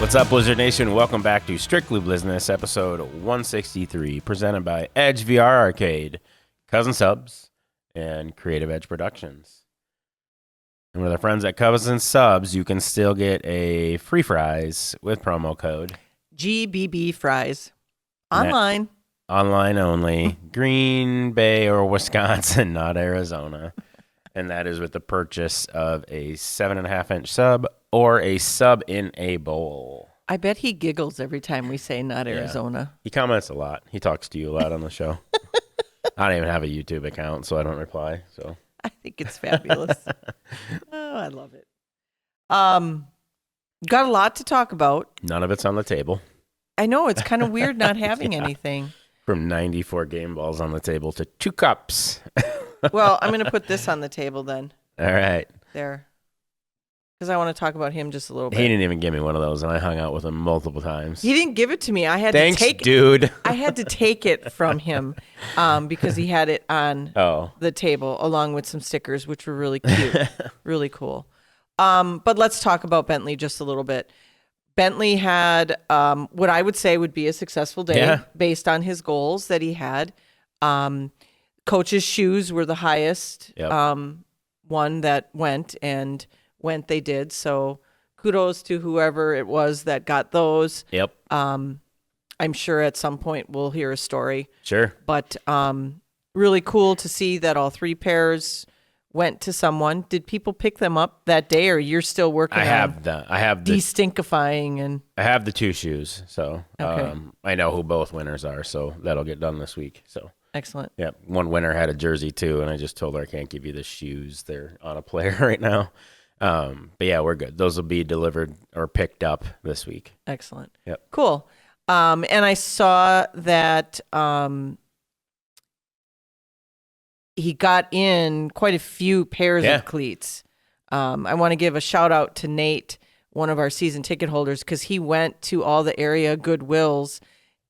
What's up, Blizzard Nation? Welcome back to Strictly Blizzness, episode 163, presented by Edge VR Arcade, Cousin Subs, and Creative Edge Productions. And with our friends at Cousin Subs, you can still get a free fries with promo code GBB Fries. Online. Online only. Green Bay or Wisconsin, not Arizona. And that is with the purchase of a 7.5-inch sub or a sub in a bowl. I bet he giggles every time we say not Arizona. He comments a lot. He talks to you a lot on the show. I don't even have a YouTube account, so I don't reply. So I think it's fabulous. Oh, I love it. Got a lot to talk about. None of it's on the table. I know, it's kind of weird not having anything. From 94 game balls on the table to 2 cups. Well, I'm going to put this on the table then. All right. There. Because I want to talk about him just a little bit. He didn't even give me one of those, and I hung out with him multiple times. He didn't give it to me. I had Thanks, to take dude. it. I had to take it from him because he had it on the table along with some stickers, which were really cute, really cool. But let's talk about Bentley just a little bit. Bentley had what I would say would be a successful day based on his goals that he had. Coach's shoes were the highest one that went, and they did. So kudos to whoever it was that got those. Yep. I'm sure at some point we'll hear a story. Sure. But really cool to see that all 3 pairs went to someone. Did people pick them up that day, or you're still working I have the de-stinkifying and I have the 2 shoes, so okay. I know who both winners are, so that'll get done this week. So excellent. yeah, one winner had a jersey too, and I just told her I can't give you the shoes. They're on a player right now. But yeah, we're good. Those will be delivered or picked up this week. Excellent. Yep. Cool. And I saw that he got in quite a few pairs of cleats. I want to give a shout out to Nate, one of our season ticket holders, because he went to all the area Goodwills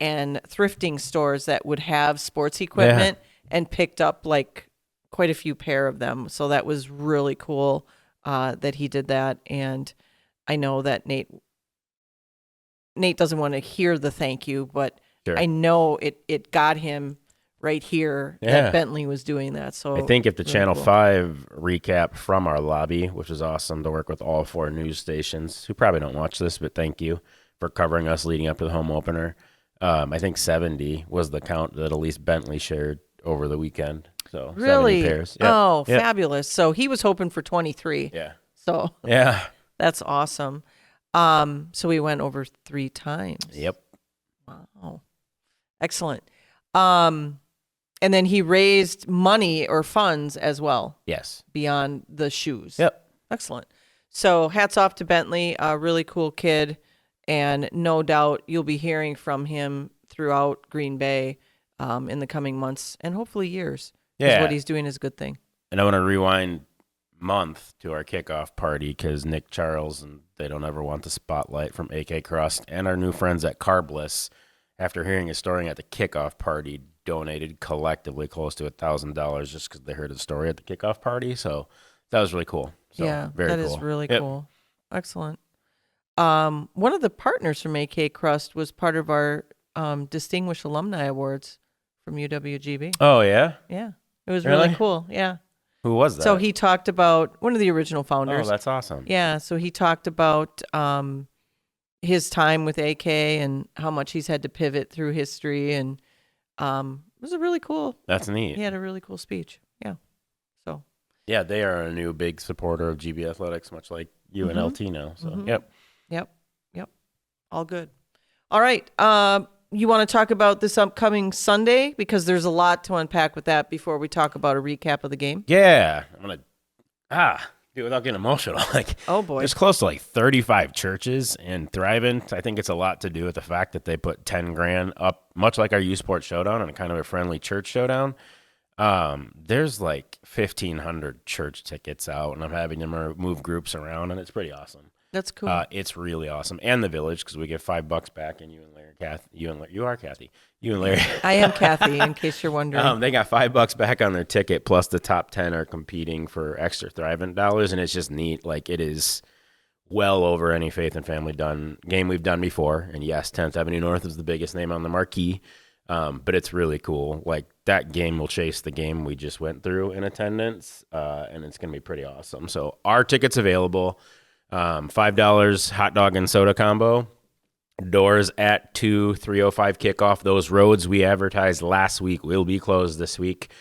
and thrifting stores that would have sports equipment and picked up like quite a few pair of them. So that was really cool that he did that. And I know that Nate doesn't want to hear the thank you, but I know it got him right here that Bentley was doing that. So I think if the really Channel cool. 5 recap from our lobby, which is awesome to work with all 4 news stations who probably don't watch this, but thank you for covering us leading up to the home opener. I think 70 was the count that at least Bentley shared over the weekend. So really? 70 pairs. Yep. Oh, fabulous. So he was hoping for 23. Yeah. So that's awesome. So we went over 3 times. Yep. Wow. Excellent. And then he raised money or funds as well. Yes. Beyond the shoes. Yep. Excellent. So hats off to Bentley, a really cool kid. And no doubt you'll be hearing from him throughout Green Bay in the coming months and hopefully years. Yeah. What he's doing is a good thing. And I want to rewind month to our kickoff party because Nick Charles and They Don't Ever Want the Spotlight from AK Crust and our new friends at Carbliss, after hearing his story at the kickoff party, donated collectively close to $1,000 just because they heard the story at the kickoff party. So that was really cool. So, very that cool. is really cool. Excellent. One of the partners from AK Crust was part of our Distinguished Alumni Awards from UWGB. Oh, yeah? Yeah. It was really cool. Yeah. Who was that? So he talked about one of the original founders. Oh, that's awesome. Yeah. So he talked about his time with AK and how much he's had to pivot through history. And it was a really cool. That's neat. He had a really cool speech. Yeah. So. Yeah, they are a new big supporter of GB Athletics, much like you and LT now. So, Yep. All good. All right. You want to talk about this upcoming Sunday? Because there's a lot to unpack with that before we talk about a recap of the game. Yeah. I'm going to, do it without getting emotional. Oh, boy. There's close to 35 churches in Thrivent. I think it's a lot to do with the fact that they put 10 grand up, much like our U Sport Showdown and kind of a friendly church showdown. There's 1,500 church tickets out, and I'm having them move groups around, and it's pretty awesome. That's cool. It's really awesome. And the Village, because we get $5 back, and you and Larry, you are Kathy. You and Larry. I am Kathy, in case you're wondering. They got $5 back on their ticket, plus the top 10 are competing for extra Thrivent dollars, and it's just neat. It is well over any Faith and Family game we've done before. And yes, 10th Avenue North is the biggest name on the marquee, but it's really cool. Like, that game will chase the game we just went through in attendance, and it's going to be pretty awesome. So our tickets available, $5 hot dog and soda combo. Doors at 2, 3:05 kickoff. Those roads we advertised last week will be closed this week.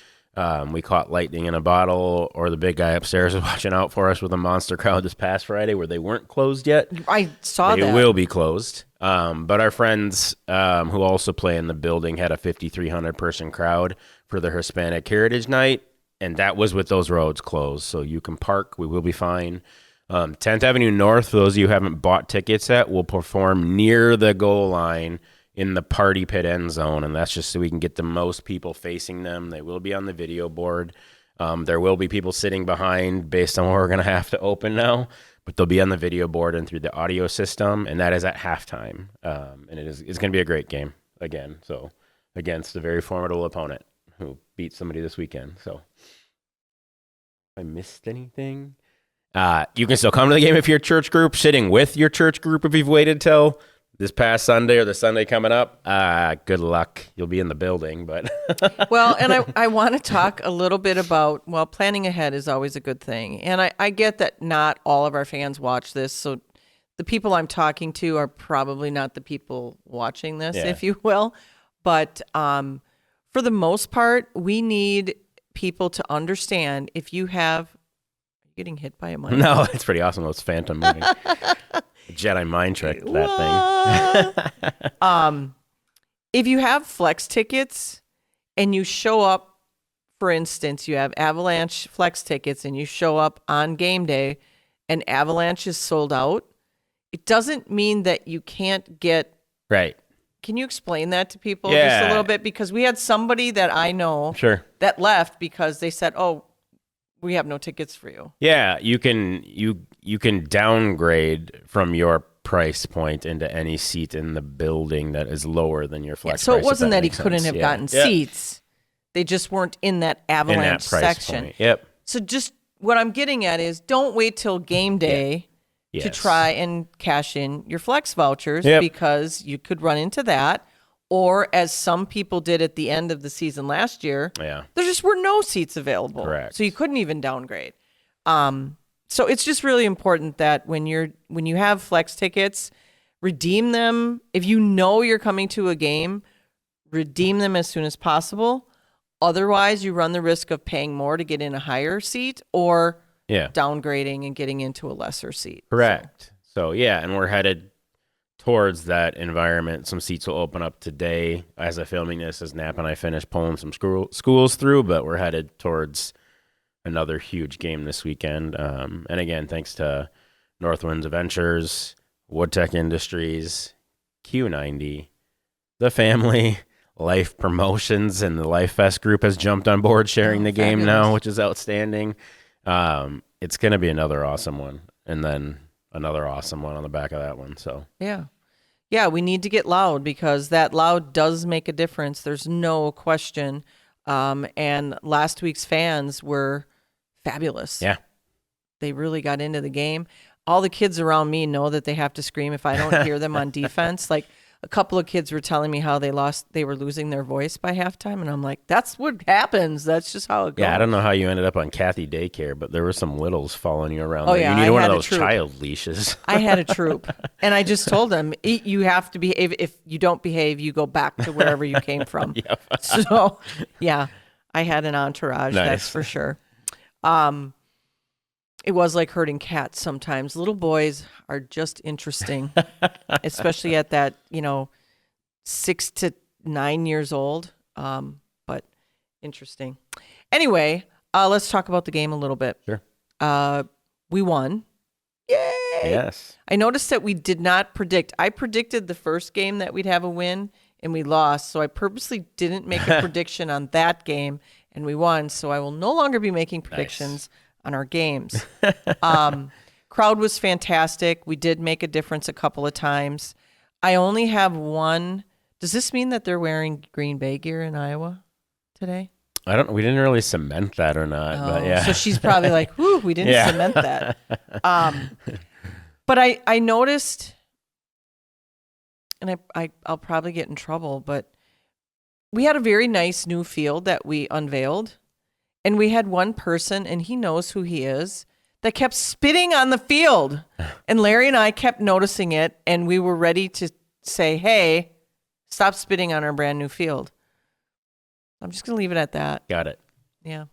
We caught lightning in a bottle, or the big guy upstairs was watching out for us with a monster crowd this past Friday where they weren't closed yet. I saw that. They will be closed. But our friends who also play in the building had a 5,300 person crowd for their Hispanic Heritage Night, and that was with those roads closed. So you can park. We will be fine. 10th Avenue North, for those of you who haven't bought tickets yet, will perform near the goal line in the party pit end zone, and that's just so we can get the most people facing them. They will be on the video board. There will be people sitting behind based on what we're going to have to open now, but they'll be on the video board and through the audio system, and that is at halftime. And it's going to be a great game again. So against a very formidable opponent who beat somebody this weekend. So if I missed anything, you can still come to the game if you're a church group, sitting with your church group if you've waited till this past Sunday or the Sunday coming up. Good luck. You'll be in the building, but well, and I want to talk a little bit about, well, planning ahead is always a good thing. And I get that not all of our fans watch this, so the people I'm talking to are probably not the people watching this, if you will. But for the most part, we need people to understand if you have getting hit by a mic. No, it's pretty awesome. Those phantom moving. Jedi mind trick, that thing. If you have flex tickets and you show up, for instance, you have Avalanche flex tickets and you show up on game day and Avalanche is sold out, it doesn't mean that you can't get... Right. Can you explain that to people just a little bit? Because we had somebody that I know that left because they said, oh, we have no tickets for you. Yeah, you can downgrade from your price point into any seat in the building that is lower than your flex so price. It wasn't that he makes couldn't sense. have gotten seats. They just weren't in that Avalanche section. Point. Yep. So just what I'm getting at is don't wait till game day to try and cash in your flex vouchers because you could run into that. Or as some people did at the end of the season last year, there just were no seats available. Correct. So you couldn't even downgrade. So it's just really important that when you have flex tickets, redeem them. If you know you're coming to a game, redeem them as soon as possible. Otherwise, you run the risk of paying more to get in a higher seat or downgrading and getting into a lesser seat. Correct. So and we're headed towards that environment. Some seats will open up today as I'm filming this, as Nap and I finish pulling some schools through, but we're headed towards another huge game this weekend. And again, thanks to Northwinds Adventures, Woodtech Industries, Q90, the family, Life Promotions, and the Life Fest group has jumped on board sharing the game now, which is outstanding. It's going to be another awesome one. And then another awesome one on the back of that one. So yeah, we need to get loud because that loud does make a difference. There's no question. And last week's fans were fabulous. Yeah. They really got into the game. All the kids around me know that they have to scream if I don't hear them on defense. Like a couple of kids were telling me how they were losing their voice by halftime. And I'm like, that's what happens. That's just how it goes. Yeah, I don't know how you ended up on Kathy Daycare, but there were some littles following you around. Oh, there. yeah, You need one of those child leashes. I had a troop. And I just told them, you have to behave. If you don't behave, you go back to wherever you came from. So, yeah, I had an entourage, that's for sure. It was like herding cats sometimes. Little boys are just interesting, especially at that, 6 to 9 years old. But interesting. Anyway, let's talk about the game a little bit. Sure. We won. Yay! Yes. I noticed that we did not predict. I predicted the first game that we'd have a win, and we lost. So I purposely didn't make a prediction on that game, and we won. So I will no longer be making predictions on our games. Crowd was fantastic. We did make a difference a couple of times. I only have one. Does this mean that they're wearing Green Bay gear in Iowa today? We didn't really cement that or not, but yeah. So she's probably like, whew, we didn't cement that. But I noticed, and I'll probably get in trouble, but we had a very nice new field that we unveiled. And we had one person, and he knows who he is, that kept spitting on the field. And Larry and I kept noticing it, and we were ready to say, hey, stop spitting on our brand new field. I'm just going to leave it at that. Got it. Yeah.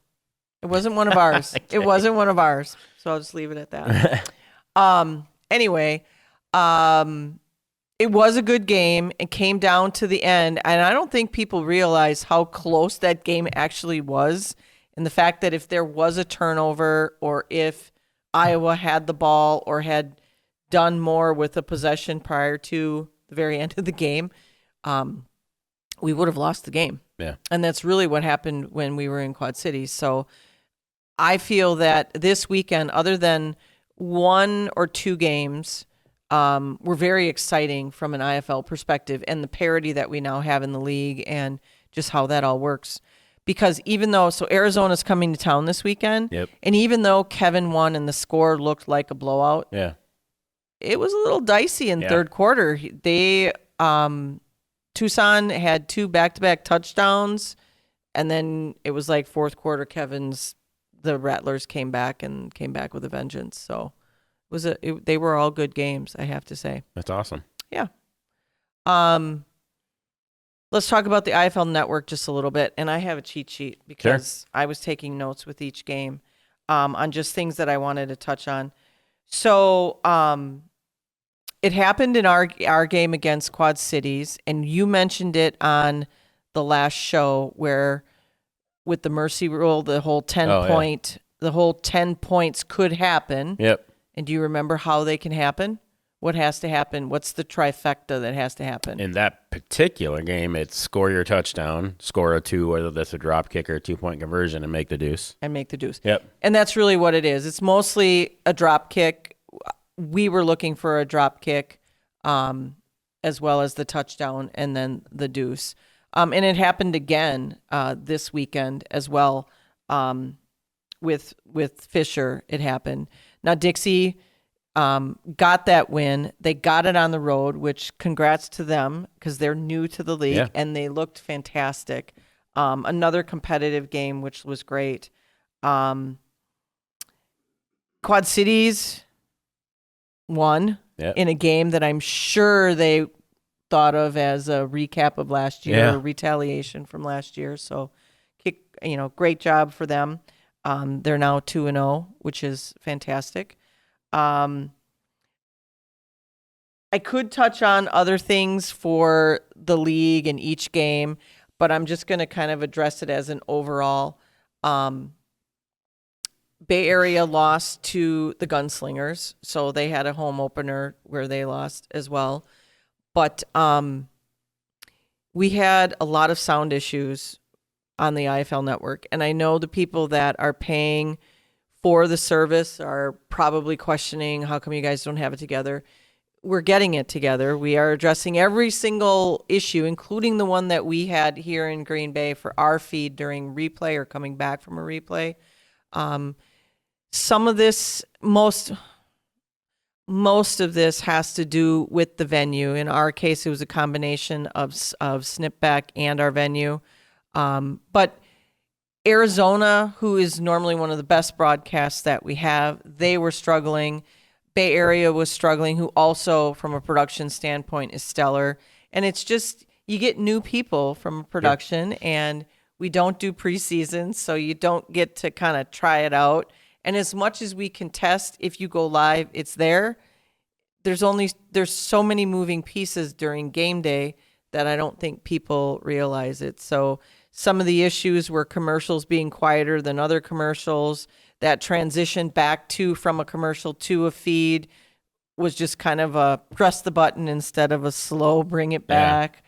It wasn't one of ours. Okay. It wasn't one of ours. So I'll just leave it at that. Anyway, it was a good game. It came down to the end. And I don't think people realize how close that game actually was. And the fact that if there was a turnover or if Iowa had the ball or had done more with the possession prior to the very end of the game, we would have lost the game. Yeah. And that's really what happened when we were in Quad Cities. So I feel that this weekend, other than one or two games, were very exciting from an IFL perspective and the parity that we now have in the league and just how that all works. Because even though, Arizona's coming to town this weekend, yep. And even though Kevin won and the score looked like a blowout, yeah, it was a little dicey in third quarter. Tucson had 2 back-to-back touchdowns, and then it was like fourth quarter, the Rattlers came back with a vengeance. So they were all good games, I have to say. That's awesome. Yeah. Let's talk about the IFL Network just a little bit. And I have a cheat sheet because I was taking notes with each game on just things that I wanted to touch on. So it happened in our game against Quad Cities, and you mentioned it on the last show where with the mercy rule, the whole 10 points could happen. Yep. And do you remember how they can happen? What has to happen? What's the trifecta that has to happen? In that particular game, it's score your touchdown, score a 2, whether that's a drop kick or a 2-point conversion, and make the deuce. Yep. And that's really what it is. It's mostly a drop kick. We were looking for a drop kick as well as the touchdown and then the deuce. And it happened again this weekend as well with Fisher. It happened. Now, Dixie got that win. They got it on the road, which congrats to them because they're new to the league and they looked fantastic. Another competitive game, which was great. Quad Cities won in a game that I'm sure they thought of as a recap of last year, or retaliation from last year. So, great job for them. They're now 2-0, which is fantastic. I could touch on other things for the league and each game, but I'm just going to kind of address it as an overall. Bay Area lost to the Gunslingers, so they had a home opener where they lost as well. But we had a lot of sound issues on the IFL network, and I know the people that are paying for the service are probably questioning, how come you guys don't have it together? We're getting it together. We are addressing every single issue, including the one that we had here in Green Bay for our feed during replay or coming back from a replay. Some of this, most of this has to do with the venue. In our case, it was a combination of Snipback and our venue. But Arizona, who is normally one of the best broadcasts that we have, they were struggling. Bay Area was struggling, who also, from a production standpoint, is stellar. And it's just, you get new people from a production, and we don't do preseason, so you don't get to kind of try it out. And as much as we can test, if you go live, it's there. There's so many moving pieces during game day that I don't think people realize it. So some of the issues were commercials being quieter than other commercials. That transition back from a commercial to a feed was just kind of a press the button instead of a slow bring it back.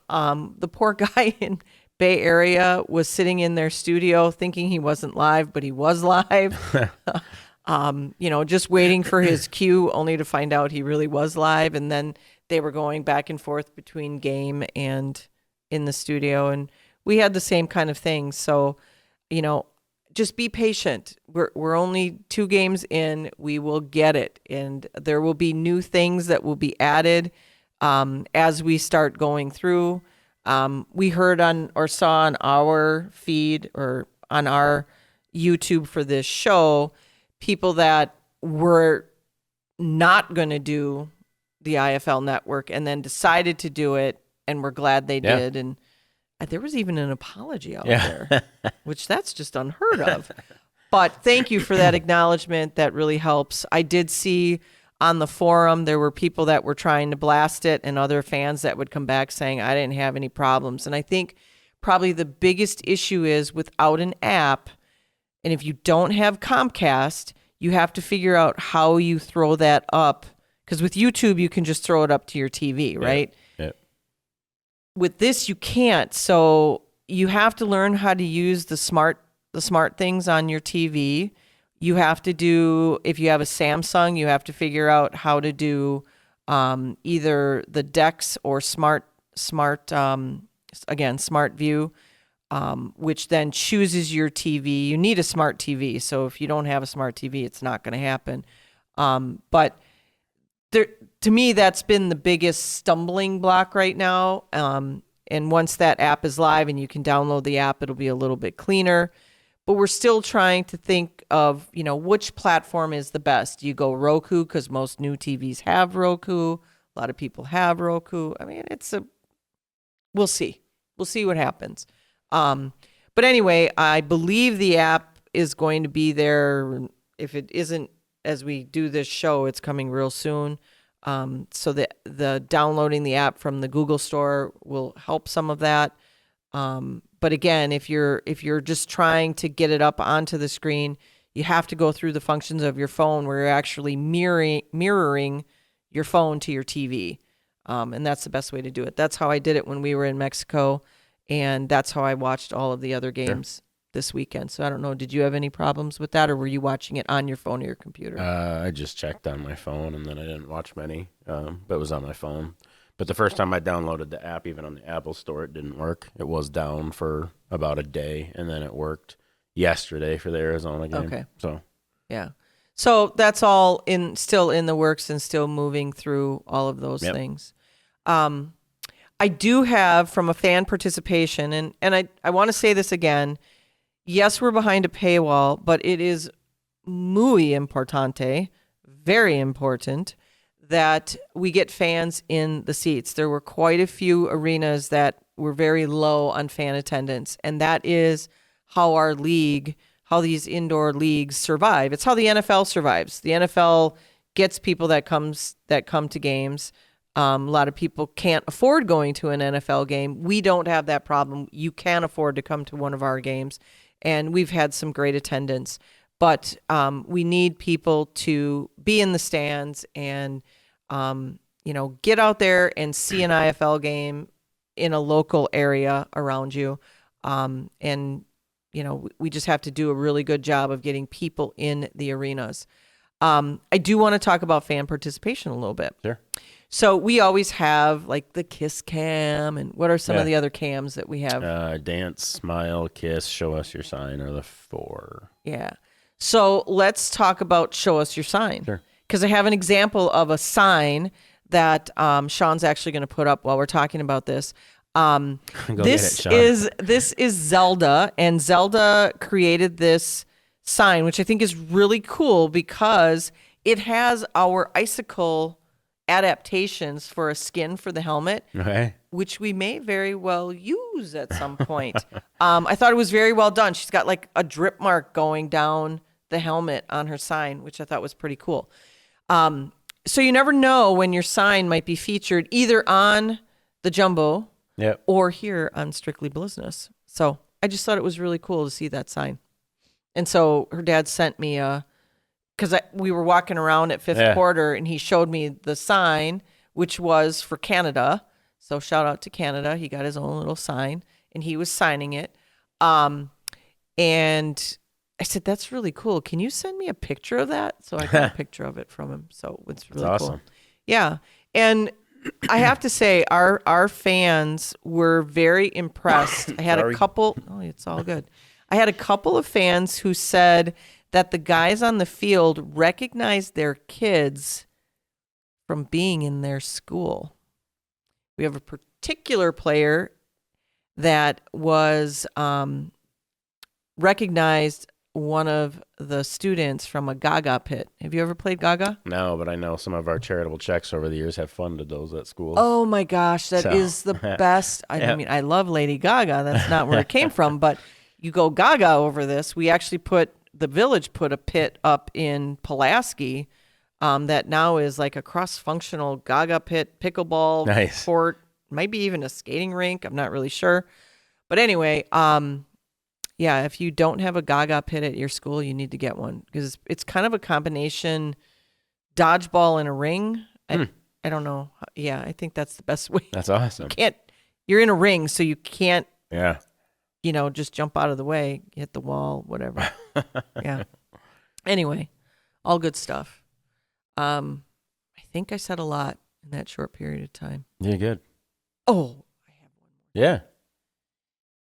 The poor guy in Bay Area was sitting in their studio thinking he wasn't live, but he was live. Just waiting for his cue, only to find out he really was live. And then they were going back and forth between game and in the studio. And we had the same kind of thing. So, just be patient. We're only 2 games in. We will get it, and there will be new things that will be added as we start going through. We heard on or saw on our feed or on our YouTube for this show, people that were not going to do the IFL network and then decided to do it, and we're glad they did. And there was even an apology out there, which that's just unheard of. But thank you for that acknowledgement. That really helps. I did see on the forum, there were people that were trying to blast it and other fans that would come back saying, I didn't have any problems. And I think probably the biggest issue is without an app, and if you don't have Comcast, you have to figure out how you throw that up. Because with YouTube, you can just throw it up to your TV, right? Yeah. With this, you can't. So you have to learn how to use the smart things on your TV. You have to do, if you have a Samsung, you have to figure out how to do either the Dex or smart view, which then chooses your TV. You need a smart TV. So if you don't have a smart TV, it's not going to happen. But to me, that's been the biggest stumbling block right now. And once that app is live and you can download the app, it'll be a little bit cleaner. But we're still trying to think of, which platform is the best. Do you go Roku because most new TVs have Roku? A lot of people have Roku. I mean, we'll see. We'll see what happens. But anyway, I believe the app is going to be there. If it isn't, as we do this show, it's coming real soon. So the downloading the app from the Google Store will help some of that. But again, if you're just trying to get it up onto the screen, you have to go through the functions of your phone where you're actually mirroring your phone to your TV. And that's the best way to do it. That's how I did it when we were in Mexico. And that's how I watched all of the other games this weekend. So I don't know, did you have any problems with that, or were you watching it on your phone or your computer? I just checked on my phone, and then I didn't watch many, but it was on my phone. But the first time I downloaded the app, even on the Apple Store, it didn't work. It was down for about a day, and then it worked yesterday for the Arizona game. Okay. So yeah. So that's all still in the works and still moving through all of those things. I do have, from a fan participation, and I want to say this again, yes, we're behind a paywall, but it is muy importante, very important, that we get fans in the seats. There were quite a few arenas that were very low on fan attendance, and that is how our league, how these indoor leagues survive. It's how the NFL survives. The NFL gets people that come to games. A lot of people can't afford going to an NFL game. We don't have that problem. You can afford to come to one of our games, and we've had some great attendance. But we need people to be in the stands and, get out there and see an IFL game in a local area around you. We just have to do a really good job of getting people in the arenas. I do want to talk about fan participation a little bit. Sure. So we always have like the kiss cam, and what are some of the other cams that we have? Dance, smile, kiss, show us your sign are the 4. Yeah. So let's talk about show us your sign. Sure. Because I have an example of a sign that Sean's actually going to put up while we're talking about this. This is Zelda, and Zelda created this sign, which I think is really cool because it has our icicle adaptations for a skin for the helmet, which we may very well use at some point. I thought it was very well done. She's got like a drip mark going down the helmet on her sign, which I thought was pretty cool. So you never know when your sign might be featured either on the Jumbo or here on Strictly Blizzness. So I just thought it was really cool to see that sign. And so her dad sent me because we were walking around at fifth quarter, and he showed me the sign, which was for Canada. So shout out to Canada. He got his own little sign, and he was signing it. And I said, that's really cool. Can you send me a picture of that? So I got a picture of it from him. So it's really awesome. Cool. Yeah. And I have to say, our fans were very impressed. I had a couple. Oh, it's all good. I had a couple of fans who said that the guys on the field recognized their kids from being in their school. We have a particular player that was recognized one of the students from a Gaga pit. Have you ever played Gaga? No, but I know some of our charitable checks over the years have funded those at schools. Oh my gosh, that is the best. I mean, I love Lady Gaga. That's not where it came from, but you go Gaga over this. We actually the village put a pit up in Pulaski that now is like a cross-functional Gaga pit, pickleball court, maybe even a skating rink. I'm not really sure. But anyway, yeah, if you don't have a Gaga pit at your school, you need to get one because it's kind of a combination dodgeball and a ring. I don't know. Yeah, I think that's the best way. That's awesome. You're in a ring, so you can't, yeah, just jump out of the way, hit the wall, whatever. Yeah. Anyway, all good stuff. I think I said a lot in that short period of time. Yeah, good. Oh, I have one more. Yeah.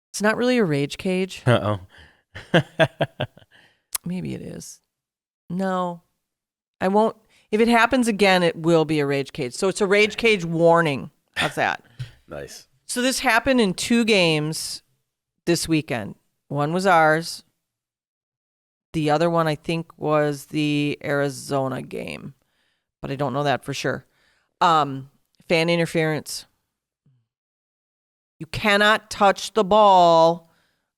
It's not really a rage cage. Uh-oh. Maybe it is. No, I won't. If it happens again, it will be a rage cage. So it's a rage cage warning. How's that? Nice. So this happened in 2 games this weekend. One was ours. The other one, I think, was the Arizona game, but I don't know that for sure. Fan interference. You cannot touch the ball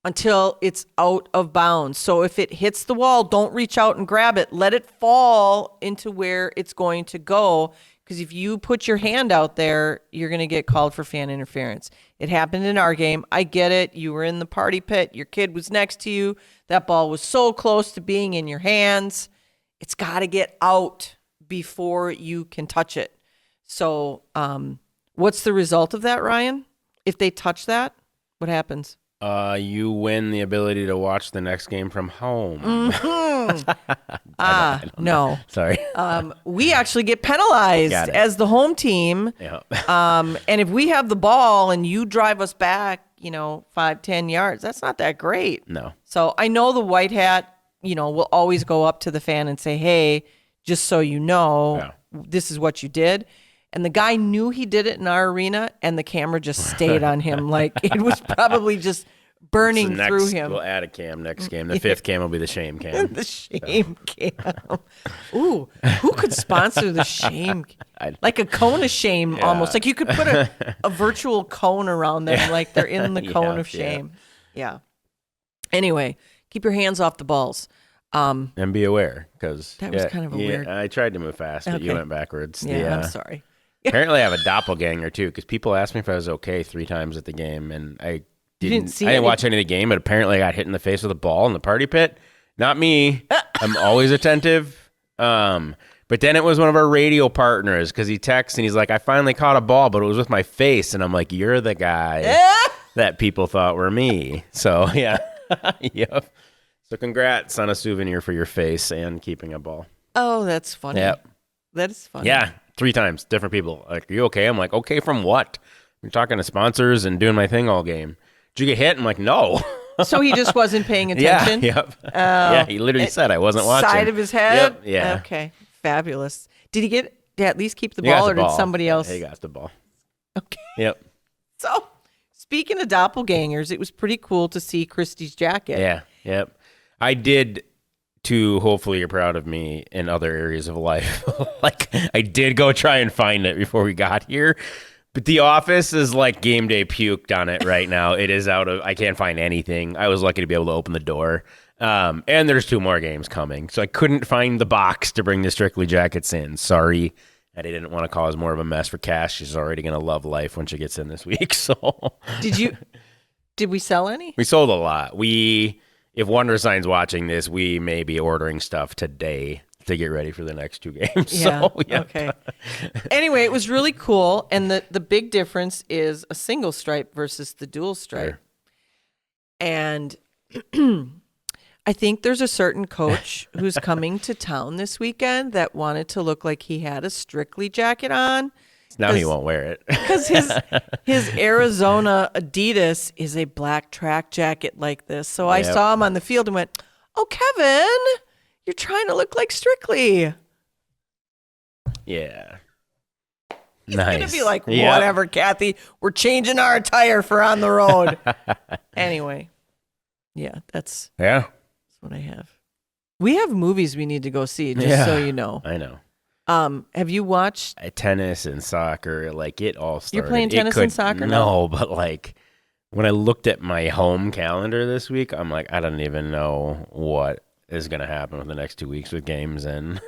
until it's out of bounds. So if it hits the wall, don't reach out and grab it. Let it fall into where it's going to go. Because if you put your hand out there, you're going to get called for fan interference. It happened in our game. I get it. You were in the party pit. Your kid was next to you. That ball was so close to being in your hands. It's got to get out before you can touch it. So what's the result of that, Ryan? If they touch that, what happens? You win the ability to watch the next game from home. Mm-hmm. No. Sorry. We actually get penalized as the home team. Yeah. And if we have the ball and you drive us back, 5-10 yards, that's not that great. No. So I know the white hat, will always go up to the fan and say, hey, just so you know, this is what you did. And the guy knew he did it in our arena, and the camera just stayed on him. Like, it was probably just burning through him. We'll add a cam next game. The 5th cam will be the shame cam. The shame cam. Ooh, who could sponsor the shame? Like a cone of shame, almost. Like you could put a virtual cone around them, like they're in the cone of shame. Yeah. Anyway, keep your hands off the balls. And be aware, because that was kind of a weird. I tried to move fast, but you went backwards. Yeah, I'm sorry. Apparently, I have a doppelganger too, because people asked me if I was okay 3 times at the game, and I didn't watch any of the game, but apparently I got hit in the face with a ball in the party pit. Not me. I'm always attentive. But then it was one of our radio partners, because he texts and he's like, I finally caught a ball, but it was with my face. And I'm like, you're the guy that people thought were me. So, yeah. Yep. So congrats on a souvenir for your face and keeping a ball. Oh, that's funny. Yep. That is funny. Yeah. 3 times, different people. Like, are you okay? I'm like, okay from what? I'm talking to sponsors and doing my thing all game. Did you get hit? I'm like, no. So he just wasn't paying attention? Yeah, he literally said I wasn't watching. Side of his head? Yep. Yeah. Okay, fabulous. Did he at least keep the ball, or did somebody else? He got the ball. Okay. Yep. So, speaking of doppelgangers, it was pretty cool to see Christy's jacket. Yeah, yep. I did, too. Hopefully you're proud of me in other areas of life. Like, I did go try and find it before we got here. But the office is like game day puked on it right now. It is I can't find anything. I was lucky to be able to open the door. And there's 2 more games coming. So I couldn't find the box to bring the Strictly jackets in. Sorry. I didn't want to cause more of a mess for Cash. She's already going to love life when she gets in this week. So Did we sell any? We sold a lot. If Wonder Sign's watching this, we may be ordering stuff today to get ready for the next 2 games. Yeah. So, yeah. Okay. Anyway, it was really cool. And the big difference is a single stripe versus the dual stripe. Sure. And I think there's a certain coach who's coming to town this weekend that wanted to look like he had a Strictly jacket on. Now he won't wear it. Because his Arizona Adidas is a black track jacket like this. So I saw him on the field and went, "Oh, Kevin, you're trying to look like Strictly." Yeah. He's going to be like, "Whatever, Kathy. We're changing our attire for on the road." Anyway. Yeah, that's what I have. We have movies we need to go see, just so you know. I know. Have you watched tennis and soccer? Like it all started. You're playing tennis and soccer? No, but like when I looked at my home calendar this week, I'm like, I don't even know what is going to happen with the next 2 weeks with games and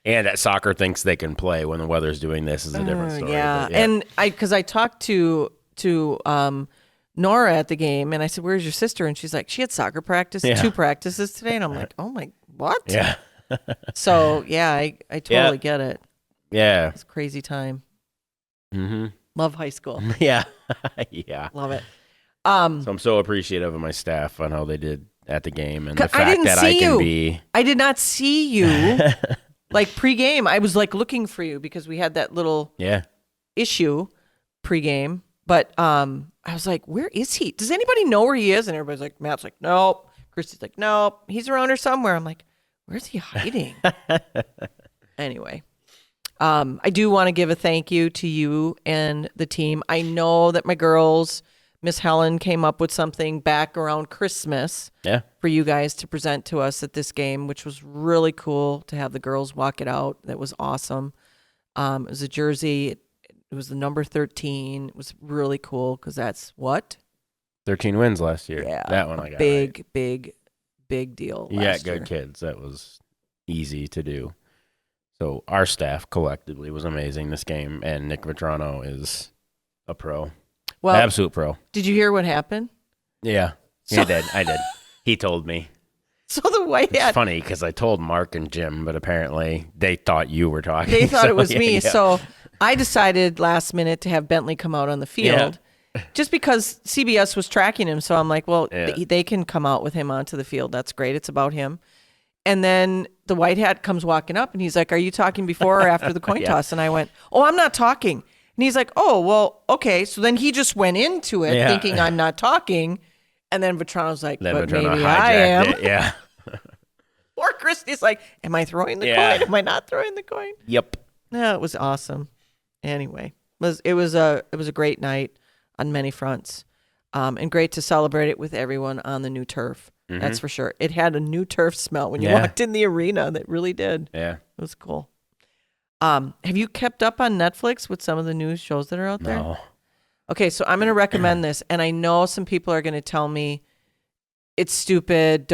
that soccer thinks they can play when the weather's doing this is a different story. Yeah, and because I talked to Nora at the game, and I said, "Where's your sister?" And she's like, "She had soccer practice, 2 practices today." And I'm like, "Oh my, what?" Yeah. So yeah, I totally get it. Yeah, it's a crazy time. Mm-hmm. Love high school. Yeah, yeah, love it. So I'm so appreciative of my staff on how they did at the game and the fact that I can be. I did not see you like pregame. I was like looking for you because we had that little issue pregame. But I was like, where is he? Does anybody know where he is? And everybody's like, Matt's like, nope. Christy's like, nope. He's around here somewhere. I'm like, where's he hiding? Anyway, I do want to give a thank you to you and the team. I know that my girls, Miss Helen, came up with something back around Christmas for you guys to present to us at this game, which was really cool to have the girls walk it out. That was awesome. It was a jersey. It was the number 13. It was really cool because that's what? 13 wins last year. Yeah. That one I got big deal. Yeah, good kids. That was easy to do. So our staff collectively was amazing this game, and Nick Vetrano is a pro. Well, absolute pro. Did you hear what happened? Yeah, I did. He told me. So the White Hat. It's funny because I told Mark and Jim, but apparently they thought you were talking. They thought it was me. Yeah. So I decided last minute to have Bentley come out on the field just because CBS was tracking him. So I'm like, well, they can come out with him onto the field. That's great. It's about him. And then the White Hat comes walking up and he's like, "Are you talking before or after the coin toss?" And I went, "Oh, I'm not talking." And he's like, "Oh, well, okay." So then he just went into it thinking I'm not talking. And then Vetrano's like, "But Vetrano maybe I am." It. Yeah. Or Christy's like, "Am I throwing the coin? Am I not throwing the coin?" Yep. No, it was awesome. Anyway, it was a great night on many fronts, and great to celebrate it with everyone on the new turf. Mm-hmm. That's for sure. It had a new turf smell when you walked in the arena. That really did. Yeah, it was cool. Have you kept up on Netflix with some of the new shows that are out there? No. Okay, so I'm going to recommend this, and I know some people are going to tell me it's stupid.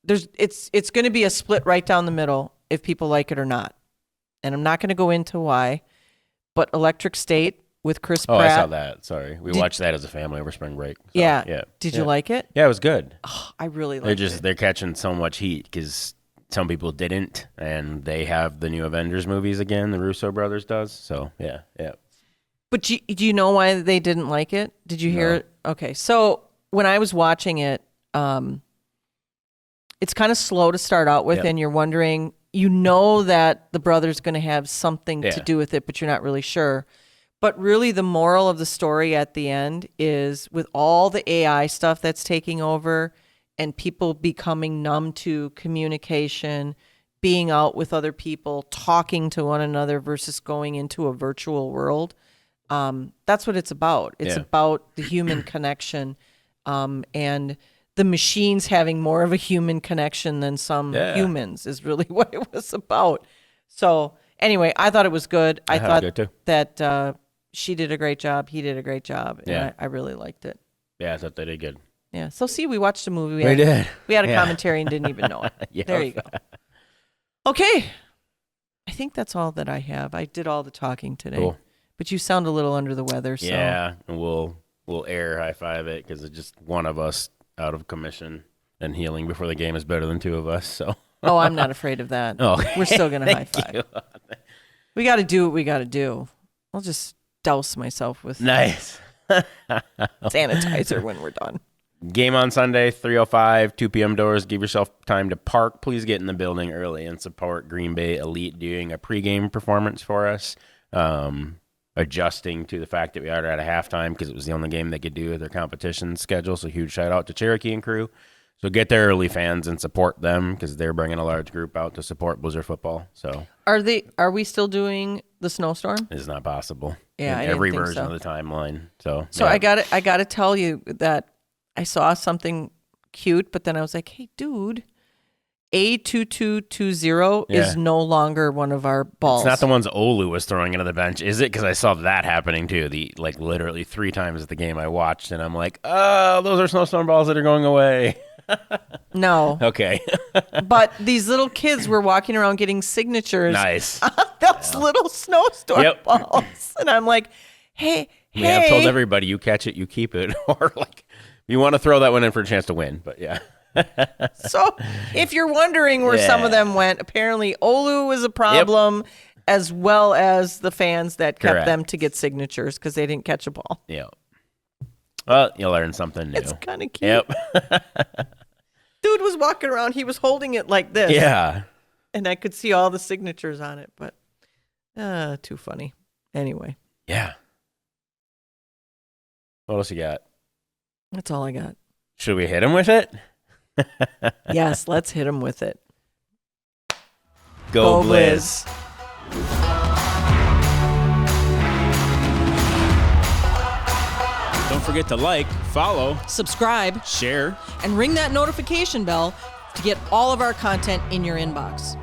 It's going to be a split right down the middle if people like it or not. And I'm not going to go into why, but Electric State with Chris Pratt. Oh, I saw that. Sorry. We watched that as a family over spring break. So, yeah. Did you like it? Yeah, it was good. Oh, I really liked it. They're catching so much heat because some people didn't, and they have the new Avengers movies again, the Russo brothers does. So, yeah. But do you know why they didn't like it? Did you hear? Okay, so when I was watching it, it's kind of slow to start out with, and you're wondering, that the brother's going to have something to do with it, but you're not really sure. But really, the moral of the story at the end is with all the AI stuff that's taking over and people becoming numb to communication, being out with other people, talking to one another versus going into a virtual world. That's what it's about. It's about the human connection, and the machines having more of a human connection than some humans is really what it was about. So anyway, I thought it was good. I thought that she did a great job. He did a great job. And I really liked it. Yeah, I thought they did good. Yeah. So see, we watched a movie. We did. We had a commentary and didn't even know it. There you go. Okay. I think that's all that I have. I did all the talking today. Cool. But you sound a little under the weather. So. Yeah, and we'll air high five it because it's just one of us out of commission and healing before the game is better than two of us. So. Oh, I'm not afraid of that. Oh, we're still gonna high five. We got to do what we got to do. I'll just douse myself with sanitizer when we're done. Game on Sunday, 3:05, 2 p.m. doors. Give yourself time to park. Please get in the building early and support Green Bay Elite doing a pregame performance for us. adjusting to the fact that we are at a halftime because it was the only game they could do with their competition schedule. So huge shout out to Cherokee and crew. So get there early, fans, and support them because they're bringing a large group out to support Blizzard football. So are we still doing the snowstorm? It's not possible. Yeah, in every version of the timeline. So yeah. I got to tell you that I saw something cute, but then I was like, hey, dude, A2220 is no longer one of our balls. It's not the ones Olu was throwing into the bench, is it? Because I saw that happening too. Literally 3 times the game I watched, and I'm like, oh, those are snowstorm balls that are going away. No. Okay. But these little kids were walking around getting signatures. Nice. On those little snowstorm balls. And I'm like, hey. I've told everybody, you catch it, you keep it. Or you want to throw that one in for a chance to win. But yeah. So if you're wondering where some of them went, apparently Olu was a problem as well as the fans that kept them to get signatures because they didn't catch a ball. Yeah. Well, you'll learn something new. It's kind of cute. Yep. Dude was walking around. He was holding it like this. Yeah. And I could see all the signatures on it, but too funny. Anyway. Yeah. What else you got? That's all I got. Should we hit him with it? Yes, let's hit him with it. Go Blizz. Don't forget to like, follow, subscribe, share, and ring that notification bell to get all of our content in your inbox.